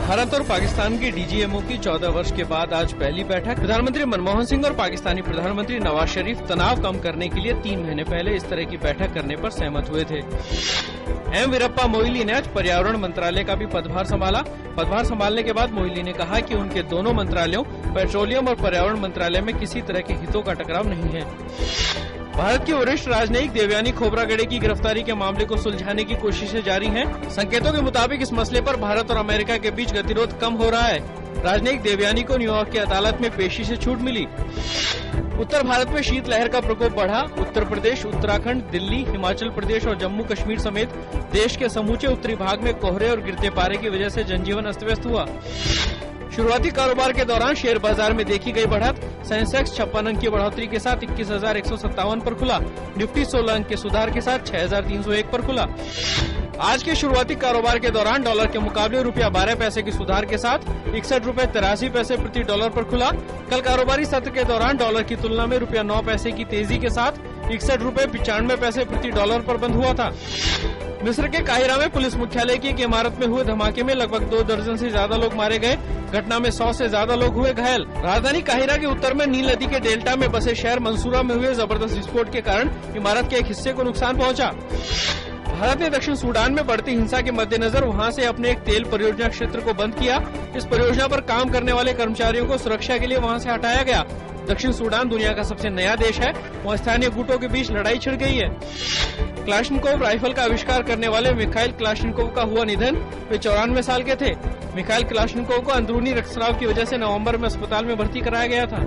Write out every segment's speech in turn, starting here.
भारत और पाकिस्तान की डीजीएमओ की 14 वर्ष के बाद आज पहली बैठक। प्रधानमंत्री मनमोहन सिंह और पाकिस्तानी प्रधानमंत्री नवाज शरीफ तनाव कम करने के लिए 3 महीने पहले इस तरह की बैठक करने पर सहमत हुए थे। एम वीरप्पा मोइली ने आज पर्यावरण मंत्रालय का भी पदभार संभाला। पदभार संभालने के बाद मोइली ने कहा कि उनके दोनों मंत्रालयों पेट्रोलियम और पर्यावरण मंत्रालय में किसी तरह के हितों का टकराव नहीं है। भारत की वरिष्ठ राजनयिक देवयानी खोबरागड़े की गिरफ्तारी के मामले को सुलझाने की कोशिशें जारी हैं। संकेतों के मुताबिक इस मसले पर भारत और अमेरिका के बीच गतिरोध कम हो रहा है। राजनयिक देवयानी को न्यूयॉर्क की अदालत में पेशी से छूट मिली। उत्तर भारत में शीतलहर का प्रकोप बढ़ा। उत्तर प्रदेश, उत्तराखंड, दिल्ली, हिमाचल प्रदेश और जम्मू कश्मीर समेत देश के समूचे उत्तरी भाग में कोहरे और गिरते पारे की वजह से जनजीवन अस्त व्यस्त हुआ। शुरुआती कारोबार के दौरान शेयर बाजार में देखी गई बढ़त। सेंसेक्स 56 अंक की बढ़ोतरी के साथ 21,157 पर खुला। निफ्टी 16 अंक के सुधार के साथ 6,301 पर खुला। आज के शुरुआती कारोबार के दौरान डॉलर के मुकाबले रुपया 12 पैसे के सुधार के साथ 61.83 प्रति डॉलर पर खुला। कल कारोबारी सत्र के दौरान डॉलर की तुलना में रुपया 9 पैसे की तेजी के साथ 61.95 प्रति डॉलर पर बंद हुआ था। मिस्र के काहिरा में पुलिस मुख्यालय की एक इमारत में हुए धमाके में लगभग 2 दर्जन से ज्यादा लोग मारे गए। घटना में 100 से ज्यादा लोग हुए घायल। राजधानी काहिरा के उत्तर में नील नदी के डेल्टा में बसे शहर मंसूरा में हुए जबरदस्त विस्फोट के कारण इमारत के एक हिस्से को नुकसान पहुंचा। भारत ने दक्षिण सूडान में बढ़ती हिंसा के मद्देनजर वहां से अपने एक तेल परियोजना क्षेत्र को बंद किया। इस परियोजना पर काम करने वाले कर्मचारियों को सुरक्षा के लिए वहां से हटाया गया। दक्षिण सूडान दुनिया का सबसे नया देश है। वहाँ स्थानीय गुटों के बीच लड़ाई छिड़ गई है। क्लाशनिकोव राइफल का आविष्कार करने वाले मिखाइल क्लाशनिकोव का हुआ निधन। वे 94 साल के थे। मिखाइल क्लाशनिकोव को अंदरूनी रक्तस्राव की वजह से नवंबर में अस्पताल में भर्ती कराया गया था।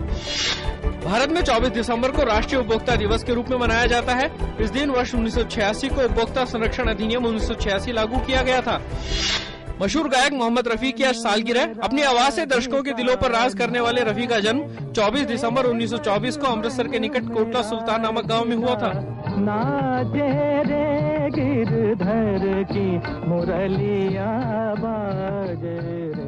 भारत में 24 दिसंबर को राष्ट्रीय उपभोक्ता दिवस के रूप में मनाया जाता है। इस दिन वर्ष 1986 को उपभोक्ता संरक्षण अधिनियम 1986 लागू किया गया था। मशहूर गायक मोहम्मद रफी की आज सालगिरह। अपनी आवाज से दर्शकों के दिलों पर राज करने वाले रफी का जन्म 24 दिसंबर 1924 को अमृतसर के निकट कोटला सुल्तान नामक गांव में हुआ था। नाचे रे गिरधर की मुरलिया बाजे रे।